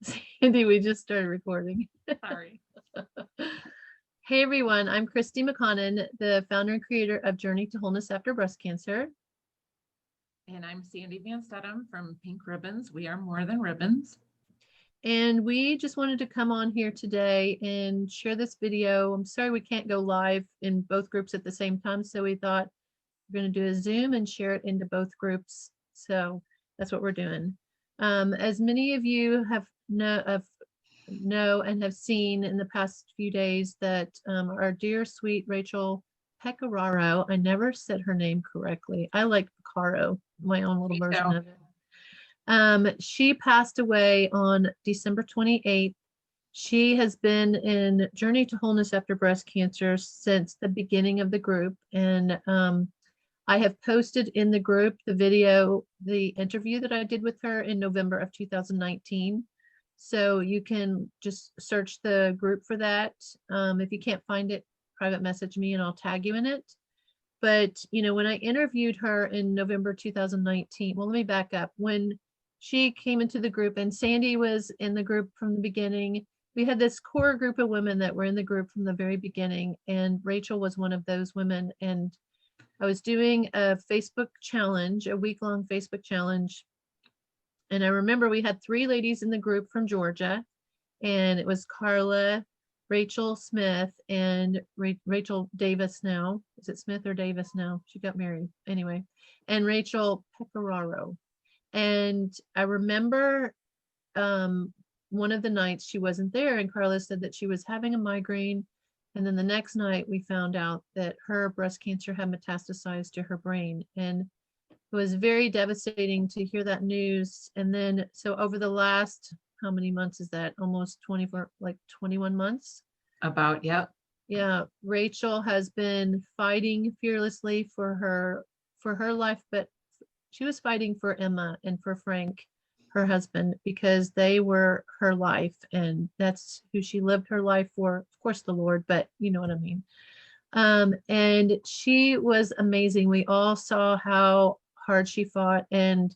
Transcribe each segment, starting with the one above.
Sandy, we just started recording. Sorry. Hey everyone, I'm Christie McConnon, the founder and creator of Journey to Wholeness After Breast Cancer. And I'm Sandy VanStedum from Pink Ribbons. We are more than ribbons. And we just wanted to come on here today and share this video. I'm sorry we can't go live in both groups at the same time, so we thought we're going to do a Zoom and share it into both groups. So that's what we're doing. As many of you know and have seen in the past few days that our dear sweet Rachal Pecoraro, I never said her name correctly. I like Pecoraro, my own little version of it. She passed away on December 28th. She has been in Journey to Wholeness After Breast Cancer since the beginning of the group. And I have posted in the group the video, the interview that I did with her in November of 2019. So you can just search the group for that. If you can't find it, private message me and I'll tag you in it. But, you know, when I interviewed her in November 2019, well, let me back up. When she came into the group and Sandy was in the group from the beginning, we had this core group of women that were in the group from the very beginning. And Rachal was one of those women. And I was doing a Facebook challenge, a week-long Facebook challenge. And I remember we had 3 ladies in the group from Georgia, and it was Carla, Rachel Smith, and Rachel Davis now. Is it Smith or Davis now? She got married anyway. And Rachal Pecoraro. And I remember one of the nights she wasn't there, and Carla said that she was having a migraine. And then the next night we found out that her breast cancer had metastasized to her brain. And it was very devastating to hear that news. And then, so over the last, how many months is that? Almost 24, like 21 months? About, yep. Yeah, Rachal has been fighting fearlessly for her life, but she was fighting for Emma and for Frank, her husband, because they were her life. And that's who she lived her life for. Of course, the Lord, but you know what I mean. And she was amazing. We all saw how hard she fought, and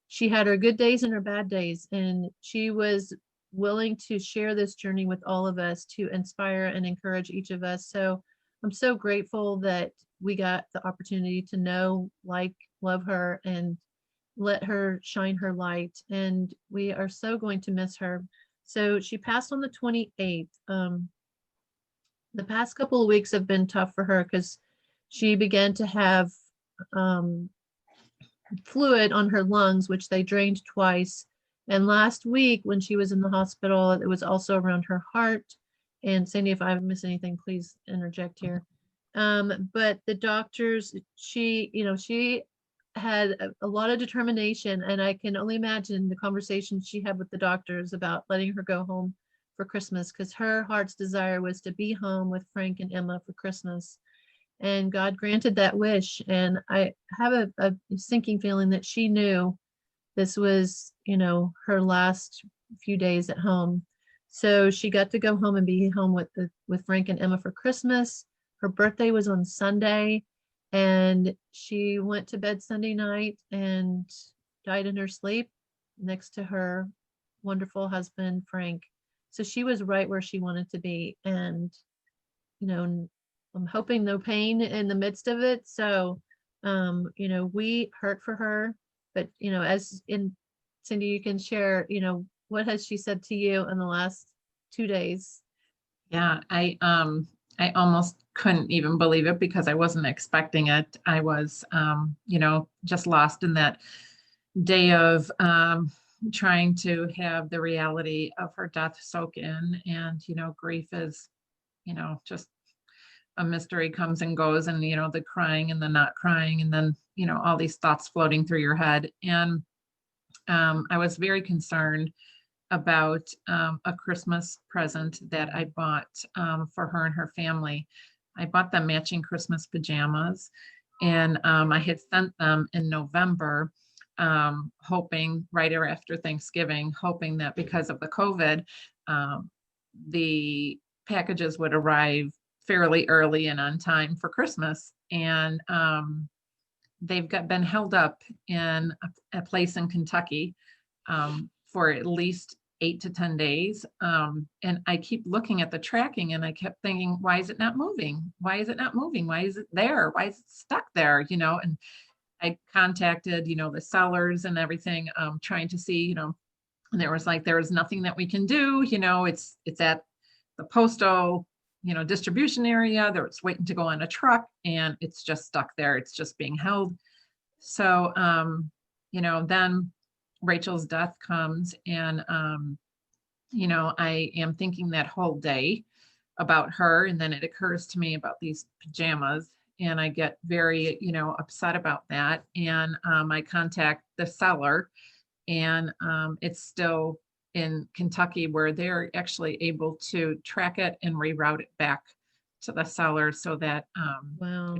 she had her good days and her bad days, and she was willing to share this journey with all of us to inspire and encourage each of us. So I'm so grateful that we got the opportunity to know, like, love her and let her shine her light, and we are so going to miss her. So she passed on the 28th. The past couple of weeks have been tough for her because she began to have fluid on her lungs, which they drained twice. And last week when she was in the hospital, it was also around her heart. And Sandy, if I miss anything, please interject here. But the doctors, she had a lot of determination, and I can only imagine the conversations she had with the doctors about letting her go home for Christmas, because her heart's desire was to be home with Frank and Emma for Christmas. And God granted that wish. And I have a sinking feeling that she knew this was, her last few days at home. So she got to go home and be home with Frank and Emma for Christmas. Her birthday was on Sunday, and she went to bed Sunday night and died in her sleep next to her wonderful husband, Frank. So she was right where she wanted to be. And, I'm hoping no pain in the midst of it. So, we hurt for her, but, as in Cindy, you can share, what has she said to you in the last 2 days? Yeah, I almost couldn't even believe it because I wasn't expecting it. I was, just lost in that day of trying to have the reality of her death soak in. And, grief is, just a mystery, comes and goes, and, the crying and the not crying, and then, all these thoughts floating through your head. And I was very concerned about a Christmas present that I bought for her and her family. I bought them matching Christmas pajamas, and I had sent them in November, hoping right after Thanksgiving, hoping that because of the COVID, the packages would arrive fairly early and on time for Christmas. And been held up in a place in Kentucky for at least 8 to 10 days. And I keep looking at the tracking and I kept thinking, why is it not moving? Why is it not moving? Why is it there? Why is it stuck there? And I contacted, the sellers and everything, trying to see, and there was nothing that we can do, it's at the postal, distribution area. It's waiting to go on a truck and it's just stuck there. It's just being held. So, then Rachel's death comes and, I am thinking that whole day about her. And then it occurs to me about these pajamas and I get very, upset about that. And I contact the seller and it's still in Kentucky where they're actually able to track it and reroute it back to the seller so that, Wow.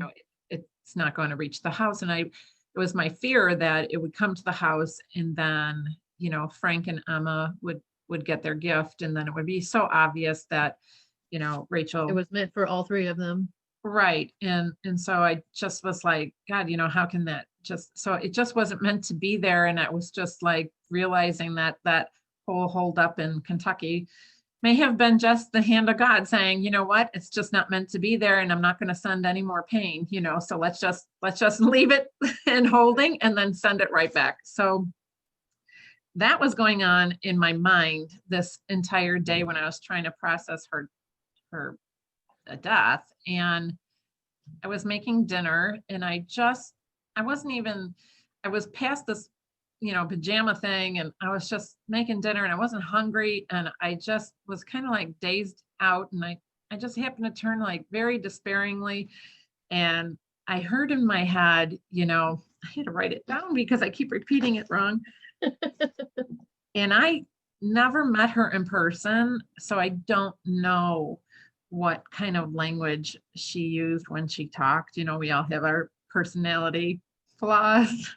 it's not going to reach the house. And it was my fear that it would come to the house and then, Frank and Emma would get their gift. And then it would be so obvious that, Rachel. It was meant for all three of them. Right. And so I just was like, God, how can that so it just wasn't meant to be there. And I was just like realizing that whole hold up in Kentucky may have been just the hand of God saying, you know what, it's just not meant to be there. And I'm not going to send any more pain, so let's just leave it in holding and then send it right back. So that was going on in my mind this entire day when I was trying to process her death. And I was making dinner and I was past this, pajama thing and I was just making dinner and I wasn't hungry and I just was kind of like dazed out. And I just happened to turn like very despairingly. And I heard in my head, I had to write it down because I keep repeating it wrong. And I never met her in person. So I don't know what kind of language she used when she talked. We all have our personality flaws,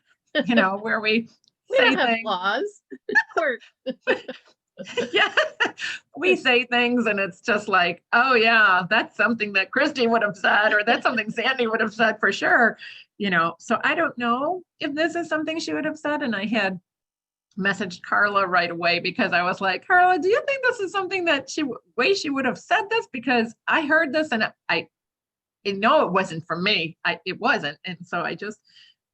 where we say don't have things. flaws. Yeah, we say things and it's just like, oh yeah, that's something that Christie would have said, or that's something Sandy would have said for sure. So I don't know if this is something she would have said. And I had messaged Carla right away because I was like, Carla, do you think this is something that she would have said this? Because I heard this and I know it wasn't from me. It wasn't. And so I just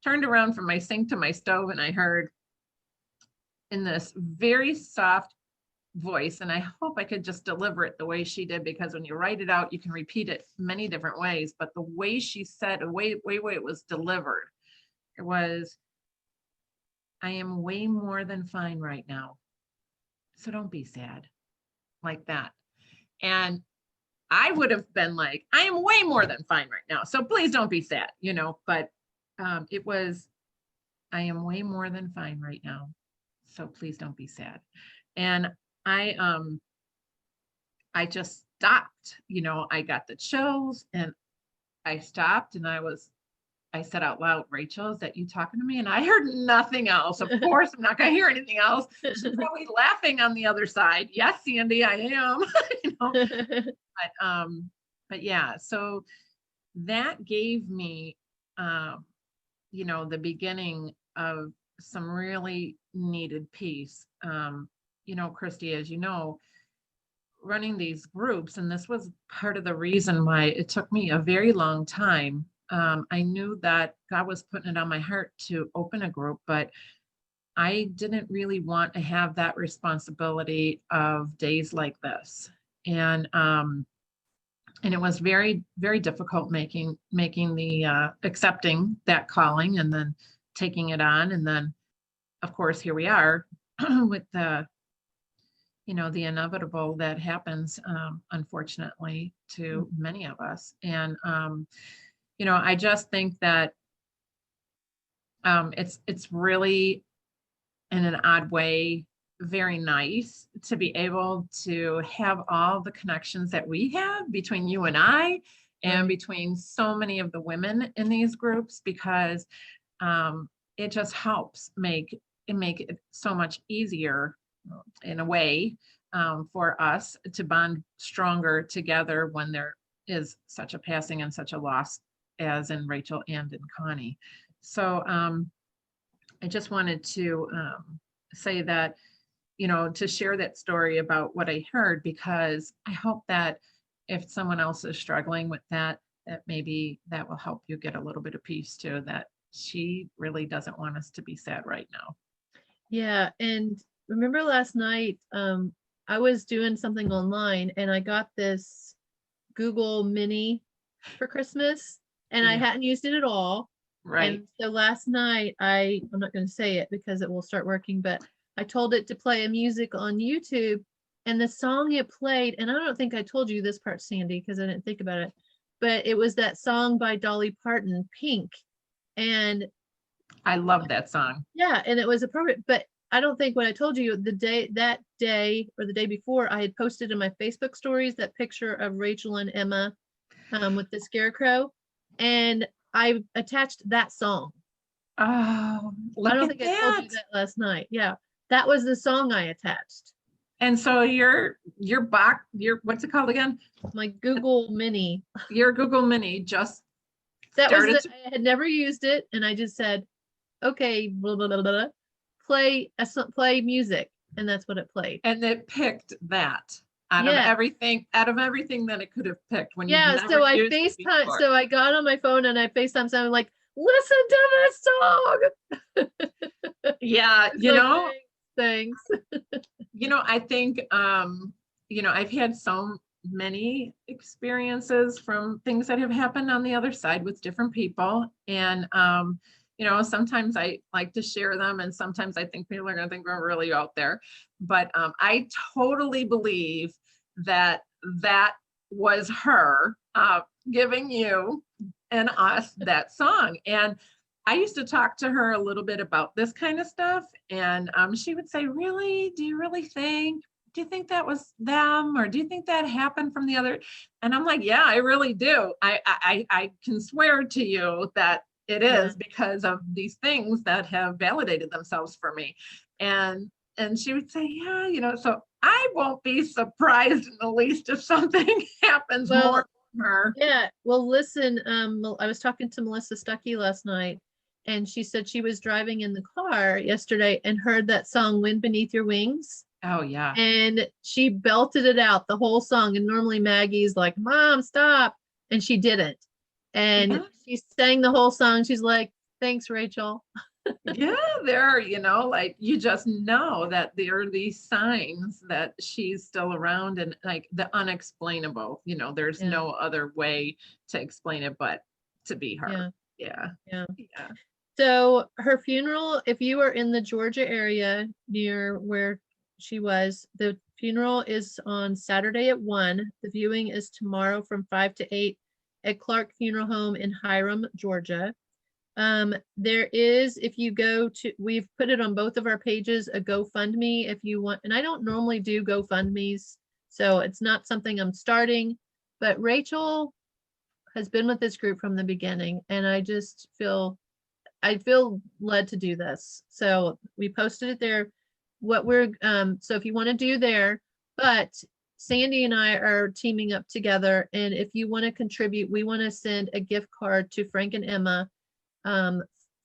turned around from my sink to my stove and I heard in this very soft voice, and I hope I could just deliver it the way she did, because when you write it out, you can repeat it many different ways, but the way she said, the way it was delivered, it was, I am way more than fine right now. So don't be sad, like that. And I would have been like, I am way more than fine right now. So please don't be sad, but it was, I am way more than fine right now. So please don't be sad. And I just stopped, I got the chills and I stopped and I said out loud, Rachel, is that you talking to me? And I heard nothing else. Of course, I'm not going to hear anything else. She's probably laughing on the other side. Yes, Sandy, I am. But yeah, so that gave me, the beginning of some really needed peace. Christie, as you know, running these groups, and this was part of the reason why it took me a very long time. I knew that God was putting it on my heart to open a group, but I didn't really want to have that responsibility of days like this. And it was very, very difficult making the accepting that calling and then taking it on. And then, of course, here we are with the inevitable that happens, unfortunately, to many of us. And, I just think that it's really, in an odd way, very nice to be able to have all the connections that we have between you and I, and between so many of the women in these groups, because it just helps make it so much easier in a way for us to bond stronger together when there is such a passing and such a loss as in Rachel and in Connie. So I just wanted to say that, to share that story about what I heard, because I hope that if someone else is struggling with that, that maybe that will help you get a little bit of peace too, that she really doesn't want us to be sad right now. Yeah. And remember last night, I was doing something online and I got this Google Mini for Christmas and I Yeah. hadn't used it at all. Right. And so last night I'm not going to say it because it will start working, but I told it to play a music on YouTube, and the song it played, and I don't think I told you this part, Sandy, because I didn't think about it, but it was that song by Dolly Parton, Pink. And I love that song. yeah, and it was appropriate, but I don't think what I told you that day or the day before, I had posted in my Facebook stories that picture of Rachel and Emma with the scarecrow, and I attached that song. Oh, I look don't at think I told you that. that last night. Yeah, that was the song I attached. And so your box, what's it called again? My Google Mini. Your Google Mini just That was started. I had never used it, and I just said, okay, blah, blah, blah, blah, play music, and that's what it played. And it picked that out of Yeah. everything that it could have picked when you've Yeah, never so I used it FaceTime, before. so I got on my phone and I FaceTime someone like, listen to this song. Yeah, It's like, thanks. I think I've had so many experiences from things that have happened on the other side with different people. And sometimes I like to share them, and sometimes I think people are going to think we're really out there. But I totally believe that that was her giving you and us that song. And I used to talk to her a little bit about this kind of stuff, and she would say, really, do you really think? Do you think that was them, or do you think that happened from the other? And I'm like, yeah, I really do. I can swear to you that it is because of these things that have validated themselves for me. And she would say, yeah, so I won't be surprised in the least if something happens more from her. Yeah, well, listen, I was talking to Melissa Stuckey last night, and she said she was driving in the car yesterday and heard that song Wind Beneath Your Wings. Oh yeah. And she belted it out, the whole song. And normally Maggie's like, Mom, stop. And she didn't. And she sang the whole song. She's like, thanks, Rachel. Yeah, there, like you just know that there are these signs that she's still around, and like the unexplainable, there's no other way to explain it but to be her. Yeah. So her funeral, if you are in the Georgia area near where she was, the funeral is on Saturday at 1. The viewing is tomorrow from 5 to 8 at Clark Funeral Home in Hiram, Georgia. There is, if you go to, we've put it on both of our pages, a GoFundMe if you want, and I don't normally do GoFundMes, so it's not something I'm starting, but Rachel has been with this group from the beginning, and I feel led to do this. So we posted it there. So if you want to do there, but Sandy and I are teaming up together, and if you want to contribute, we want to send a gift card to Frank and Emma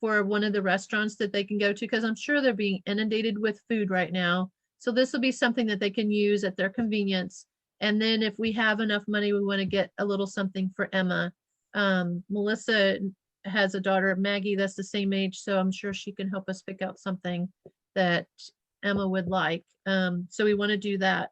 for one of the restaurants that they can go to, because I'm sure they're being inundated with food right now. So this will be something that they can use at their convenience. And then if we have enough money, we want to get a little something for Emma. Melissa has a daughter, Maggie, that's the same age, so I'm sure she can help us pick out something that Emma would like. So we want to do that.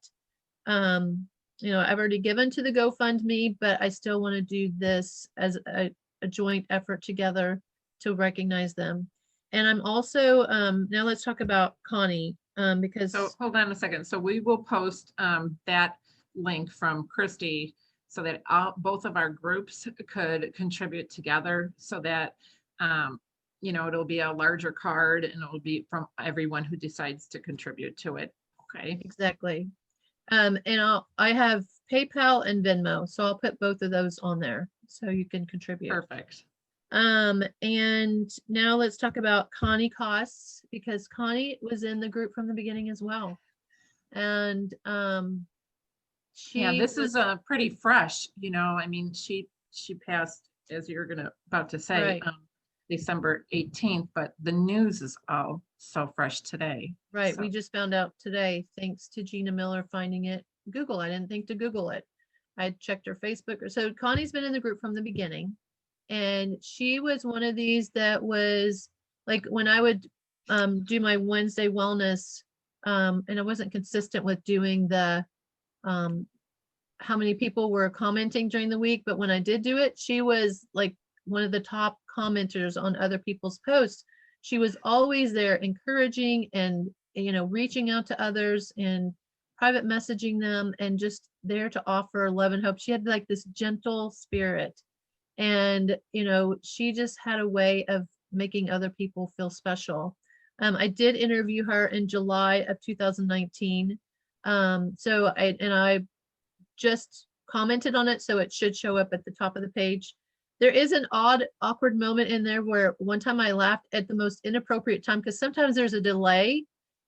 I've already given to the GoFundMe, but I still want to do this as a joint effort together to recognize them. And I'm also, now let's talk about Connie, because. So hold on a second. So we will post that link from Christie so that both of our groups could contribute together, so that it'll be a larger card, and it'll be from everyone who decides to contribute to it. Okay. Exactly. And I have PayPal and Venmo, so I'll put both of those on there so you can contribute. Perfect. And now let's talk about Connie Koss, because Connie was in the group from the beginning as well. And this is pretty fresh, I mean, she passed, as you're about to say, right. December 18th, but the news is all so fresh today. Right. So, We just found out today, thanks to Gina Miller finding it. Google. I didn't think to Google it. I checked her Facebook. So Connie's been in the group from the beginning. And she was one of these that was like when I would do my Wednesday wellness, and I wasn't consistent with doing the how many people were commenting during the week, but when I did do it, she was like one of the top commenters on other people's posts. She was always there encouraging and, you know, reaching out to others and private messaging them and just there to offer love and hope. She had like this gentle spirit. And, you know, she just had a way of making other people feel special. I did interview her in July of 2019. I just commented on it, so it should show up at the top of the page. There is an awkward moment in there where one time I laughed at the most inappropriate time because sometimes there's a delay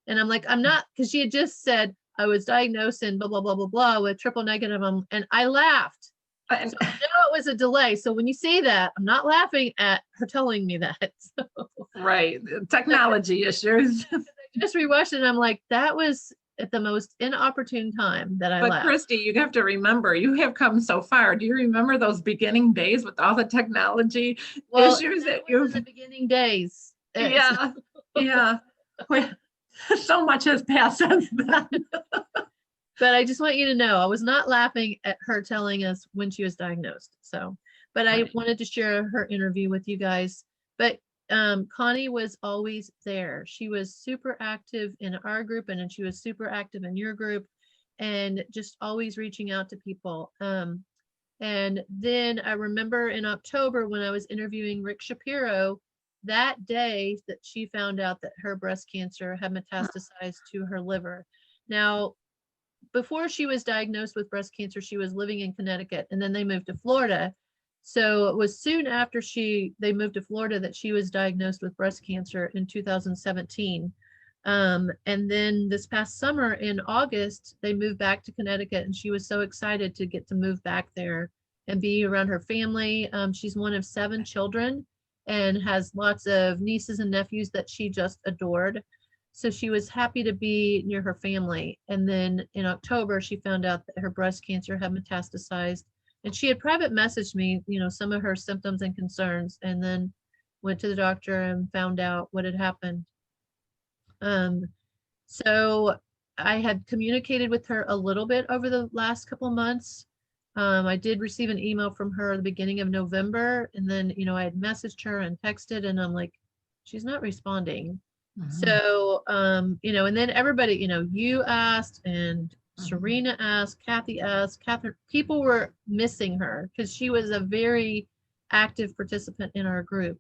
and I'm like, I'm not, because she had just said I was diagnosed and blah, blah, blah, blah, blah with triple negative. And I laughed. So I know it was a delay. So when you see that, I'm not laughing at her telling me that. So, right. Technology issues. I just rewatched it and I'm like, that was at the most inopportune time that I But laughed. Christie, you have to remember, you have come so far. Do you remember those beginning days with all the technology issues that was in you've? the beginning days. Yeah, yeah. So much has passed since then. But I just want you to know, I was not laughing at her telling us when she was diagnosed. So, but I Right. wanted to share her interview with you guys. But Connie was always there. She was super active in our group and then she was super active in your group and just always reaching out to people. And then I remember in October when I was interviewing Rick Shapiro, that day that she found out that her breast cancer had metastasized to her liver. Now, before she was diagnosed with breast cancer, she was living in Connecticut and then they moved to Florida. So it was soon after they moved to Florida that she was diagnosed with breast cancer in 2017. And then this past summer in August, they moved back to Connecticut and she was so excited to get to move back there and be around her family. She's one of 7 children and has lots of nieces and nephews that she just adored. So she was happy to be near her family. And then in October, she found out that her breast cancer had metastasized. And she had private messaged me, you know, some of her symptoms and concerns, and then went to the doctor and found out what had happened. So I had communicated with her a little bit over the last couple months. I did receive an email from her at the beginning of November, and then, you know, I had messaged her and texted, and I'm like, she's not responding. So, you know, and then everybody, you know, you asked and Serena asked, Kathy asked, Catherine, people were missing her because she was a very active participant in our group.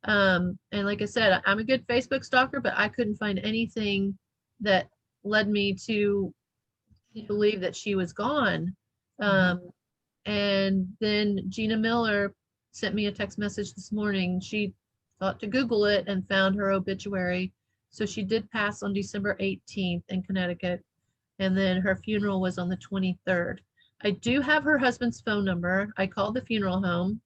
And like I said, I'm a good Facebook stalker, but I couldn't find anything that led me to believe that she was gone. And then Gina Miller sent me a text message this morning. She thought to Google it and found her obituary. So she did pass on December 18th in Connecticut. And then her funeral was on the 23rd. I do have her husband's phone number. I called the funeral home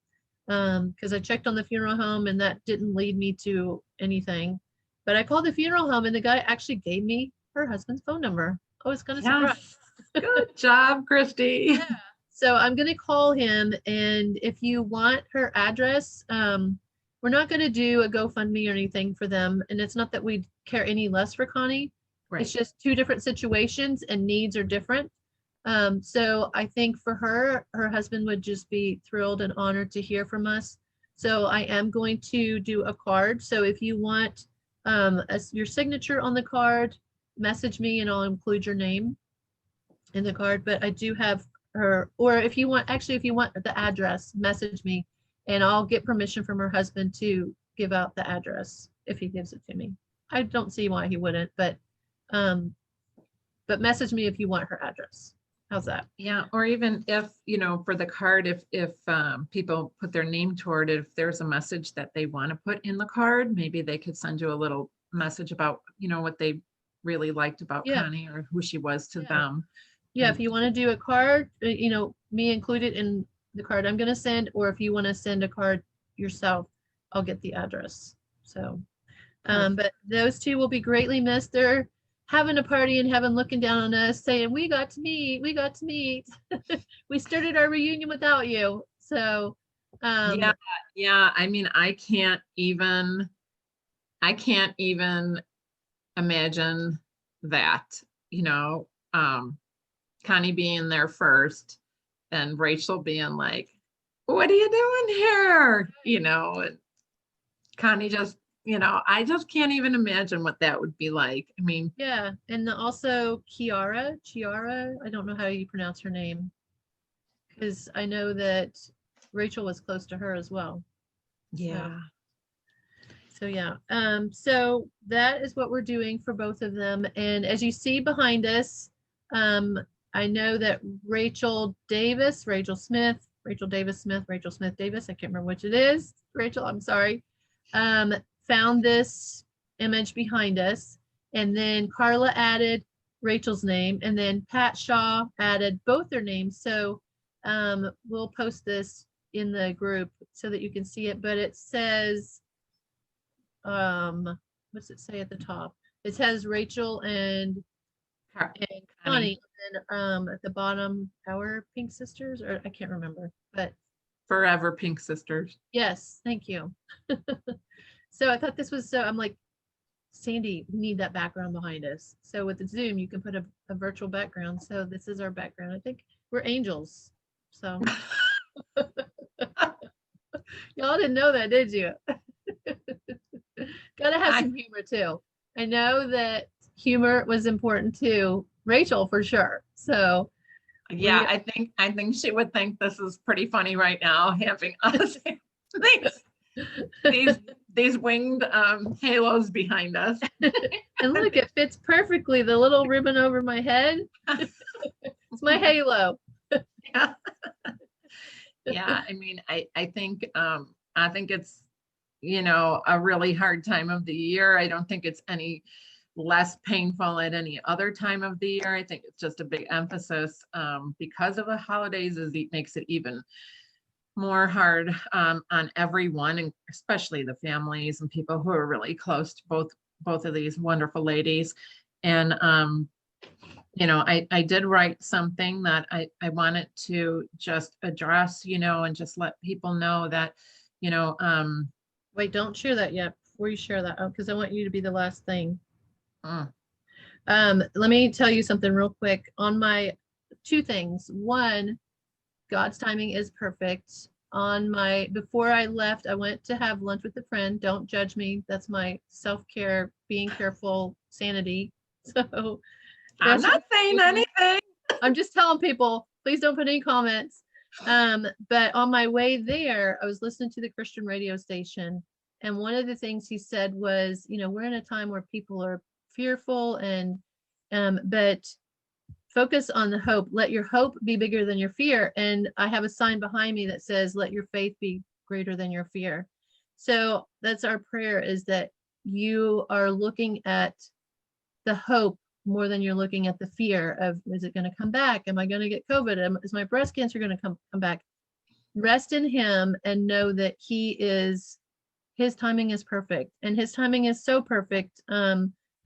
because I checked on the funeral home and that didn't lead me to anything. But I called the funeral home and the guy actually gave me her husband's phone number. I was kind of surprised. Good job, Christie. Yeah. So I'm going to call him. And if you want her address, we're not going to do a GoFundMe or anything for them. And it's not that we care any less for Connie. Right. It's just 2 different situations and needs are different. So I think for her husband would just be thrilled and honored to hear from us. So I am going to do a card. So if you want your signature on the card, message me and I'll include your name in the card. But I do have her, or if you want the address, message me and I'll get permission from her husband to give out the address if he gives it to me. I don't see why he wouldn't, but message me if you want her address. How's that? Yeah, or even if, you know, for the card, if people put their name toward it, if there's a message that they want to put in the card, maybe they could send you a little message about, you know, what they really liked about Connie or who she was to them. Yeah, if you want to do a card, you know, me included in the card I'm going to send, or if you want to send a card yourself, I'll get the address. So, but those two will be greatly missed. They're having a party in heaven, looking down on us, saying, "We got to meet. We got to meet. We started our reunion without you." So, yeah. I mean, I can't even imagine that, Connie being there first and Rachel being like, "What are you doing here?" And Connie just, I just can't even imagine what that would be like. I mean, yeah, and also Chiara, I don't know how you pronounce her name, because I know that Rachel was close to her as well. yeah. So yeah, so that is what we're doing for both of them. And as you see behind us, I know that Rachel Davis, Rachel Smith, Rachel Davis Smith, Rachel Smith Davis, I can't remember which it is. Rachel, I'm sorry, found this image behind us. And then Carla added Rachel's name, and then Pat Shaw added both their names. So we'll post this in the group so that you can see it. But it says, what's it say at the top? It says Rachel and Connie, and at the bottom, our Pink Sisters, or I can't remember, but Forever Pink Sisters. yes, thank you. So I thought this was so, I'm like, Sandy, we need that background behind us. So with the Zoom, you can put a virtual background. So this is our background. I think we're angels. So y'all didn't know that, did you? Gotta have some humor too. I know that humor was important to Rachel for sure. So yeah, I think she would think this is pretty funny right now, having us these winged halos behind us. And look, it fits perfectly. The little ribbon over my head. It's my halo. Yeah. Yeah, I mean, I think it's, a really hard time of the year. I don't think it's any less painful at any other time of the year. I think it's just a big emphasis because of the holidays, it makes it even more hard on everyone, and especially the families and people who are really close to both of these wonderful ladies. And I did write something that I wanted to just address, and just let people know that, wait, don't share that yet before you share that. Oh, because I want you to be the last thing. Let me tell you something real quick on my two things. One, God's timing is perfect. Before I left, I went to have lunch with a friend. Don't judge me. That's my self-care, being careful, sanity. So I'm not saying anything. I'm just telling people, please don't put any comments. But on my way there, I was listening to the Christian radio station. And one of the things he said was, we're in a time where people are fearful but focus on the hope. Let your hope be bigger than your fear. And I have a sign behind me that says, let your faith be greater than your fear. So that's our prayer, is that you are looking at the hope more than you're looking at the fear of, is it going to come back? Am I going to get COVID? Is my breast cancer going to come back? Rest in him and know that his timing is perfect, and his timing is so perfect.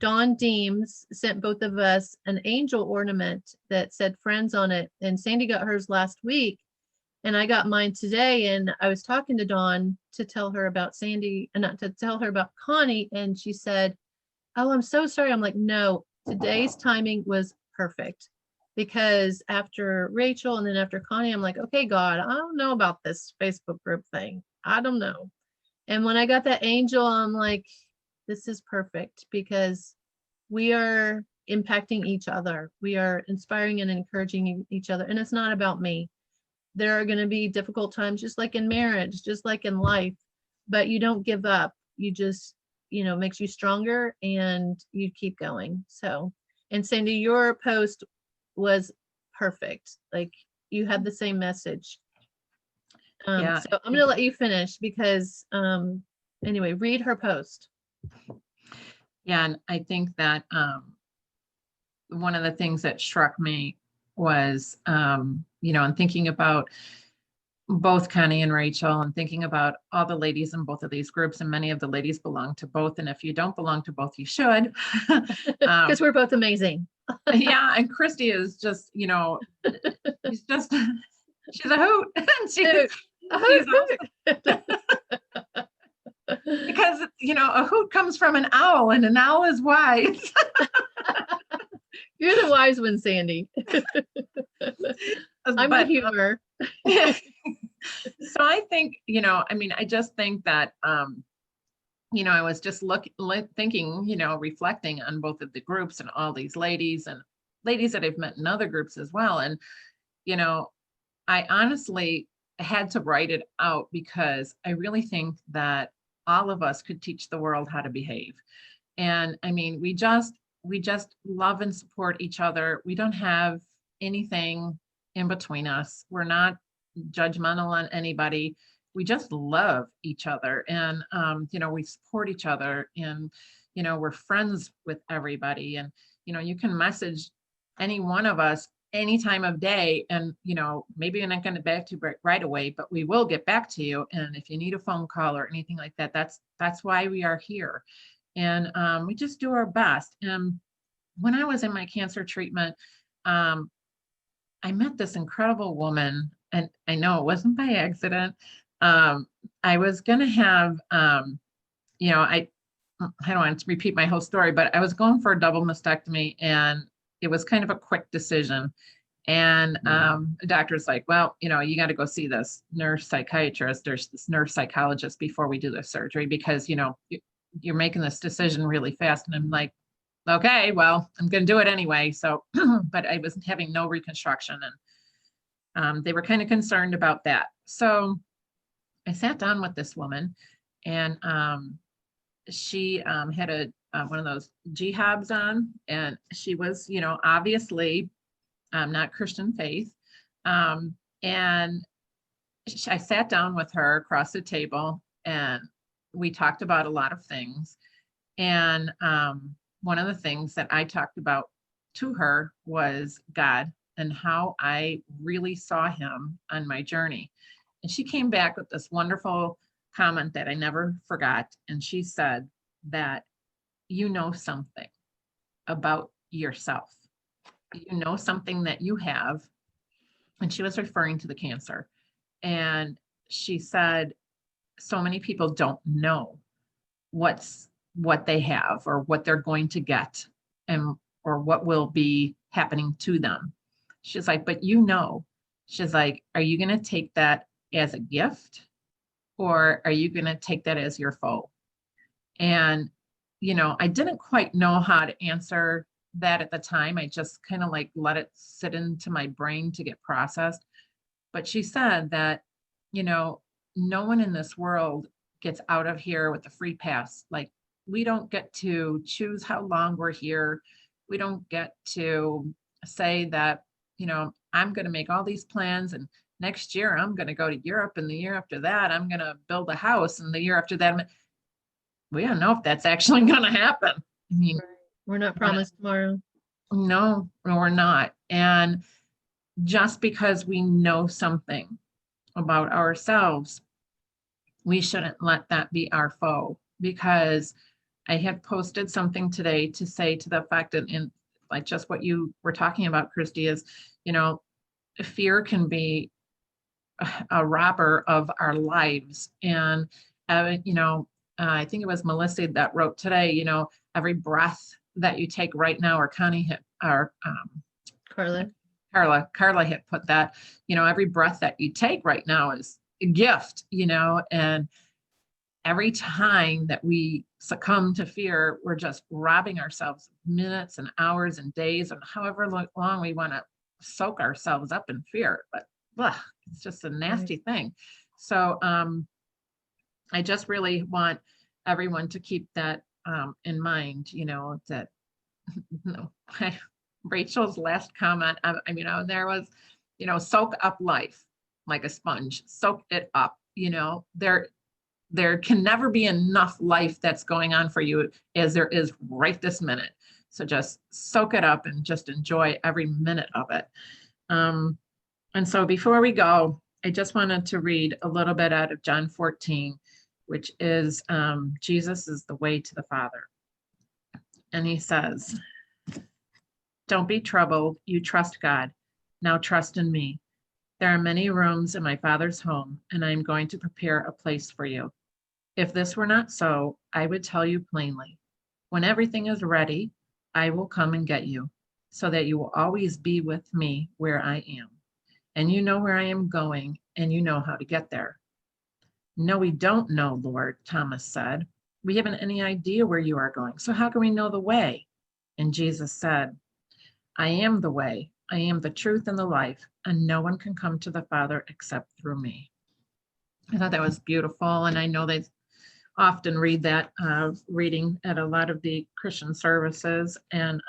Dawn Deems sent both of us an angel ornament that said friends on it, and Sandy got hers last week and I got mine today. And I was talking to Dawn to tell her about Sandy, and not to tell her about Connie, and she said, "Oh, I'm so sorry." I'm like, "No, today's timing was perfect." Because after Rachel and then after Connie, I'm like, "Okay, God, I don't know about this Facebook group thing. I don't know." And when I got that angel, I'm like, this is perfect, because we are impacting each other. We are inspiring and encouraging each other. And it's not about me. There are going to be difficult times, just like in marriage, just like in life, but you don't give up. You just, makes you stronger, and you keep going. So, and Sandy, your post was perfect. Like, you had the same message. Yeah. So I'm going to let you finish, because anyway, read her post. Yeah, and I think that one of the things that struck me was, and thinking about both Connie and Rachel, and thinking about all the ladies in both of these groups, and many of the ladies belong to both. And if you don't belong to both, you should. Because we're both amazing. Yeah, and Christie is just, she's just, she's a hoot. she's also, because, a hoot comes from an owl, and an owl is wise. You're the wise one, Sandy. I'm the humor. So I think, I just think that, I was just thinking, reflecting on both of the groups and all these ladies and ladies that I've met in other groups as well. And, I honestly had to write it out because I really think that all of us could teach the world how to behave. And we just love and support each other. We don't have anything in between us. We're not judgmental on anybody. We just love each other, and we support each other, and we're friends with everybody. And you can message any one of us any time of day, and maybe we're not going to get back to you right away, but we will get back to you. And if you need a phone call or anything like that, that's why we are here. And we just do our best. And when I was in my cancer treatment, I met this incredible woman, and I know it wasn't by accident. I was going to have, I don't want to repeat my whole story, but I was going for a double mastectomy, and it was kind of a quick decision. And the doctor's like, well, you got to go see this nurse psychiatrist or this nurse psychologist before we do the surgery, because, you're making this decision really fast. And I'm like, okay, well, I'm going to do it anyway. So, but I was having no reconstruction, and they were kind of concerned about that. So I sat down with this woman, and she had one of those jihadis on, and she was, obviously not Christian faith. And I sat down with her across the table, and we talked about a lot of things. And one of the things that I talked about to her was God and how I really saw him on my journey. And she came back with this wonderful comment that I never forgot. And she said that something about yourself. Something that you have. And she was referring to the cancer. And she said, so many people don't know what they have or what they're going to get, and or what will be happening to them. She's like, but she's like, are you going to take that as a gift, or are you going to take that as your foe? And, I didn't quite know how to answer that at the time. I just kind of let it sit into my brain to get processed. But she said that, no one in this world gets out of here with a free pass. Like, we don't get to choose how long we're here. We don't get to say that, I'm going to make all these plans, and next year I'm going to go to Europe, and the year after that I'm going to build a house, and the year after that, we don't know if that's actually going to happen. We're not promised tomorrow. No, we're not. And just because we know something about ourselves, we shouldn't let that be our foe. Because I had posted something today to say to the fact that, in like just what you were talking about, Christie, is, fear can be a robber of our lives. And, I think it was Melissa that wrote today, every breath that you take right now, or Connie hit, or Carla had put that, every breath that you take right now is a gift, and every time that we succumb to fear, we're just robbing ourselves minutes and hours and days, and however long we want to soak ourselves up in fear. But it's just a nasty thing. So I just really want everyone to keep that in mind, that Rachel's last comment, there was, soak up life like a sponge, soak it up. There can never be enough life that's going on for you as there is right this minute. So just soak it up and just enjoy every minute of it. And so before we go, I just wanted to read a little bit out of John 14, which is Jesus is the way to the Father. And he says, don't be troubled. You trust God. Now trust in me. There are many rooms in my Father's home, and I am going to prepare a place for you. If this were not so, I would tell you plainly. When everything is ready, I will come and get you, so that you will always be with me where I am. And you know where I am going, and you know how to get there. No, we don't know, Lord, Thomas said. We haven't any idea where you are going, so how can we know the way? And Jesus said, I am the way, I am the truth and the life, and no one can come to the Father except through me. I thought that was beautiful, and I know they often read that reading at a lot of the Christian services, and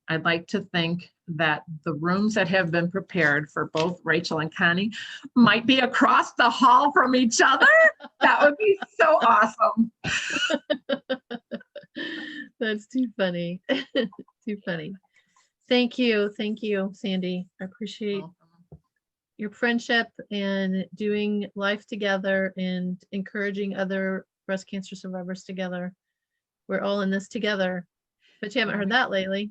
I'd like to think that the rooms that have been prepared for both Rachel and Connie might be across the hall from each other. That would be so awesome. That's too funny. Too funny. Thank you, Sandy. I appreciate your friendship and doing life together and encouraging other breast cancer survivors together. We're all in this together, but you haven't heard that lately.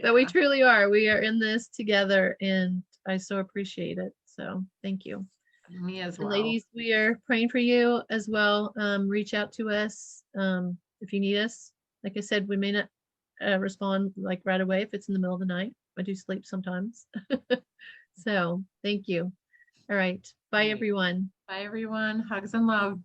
But we truly are. We are in this together, and I so appreciate it. So thank you. Me as well. And ladies, we are praying for you as well. Reach out to us if you need us. Like I said, we may not respond like right away if it's in the middle of the night. I do sleep sometimes. So thank you. All right. Bye, everyone. Bye, everyone. Hugs and love.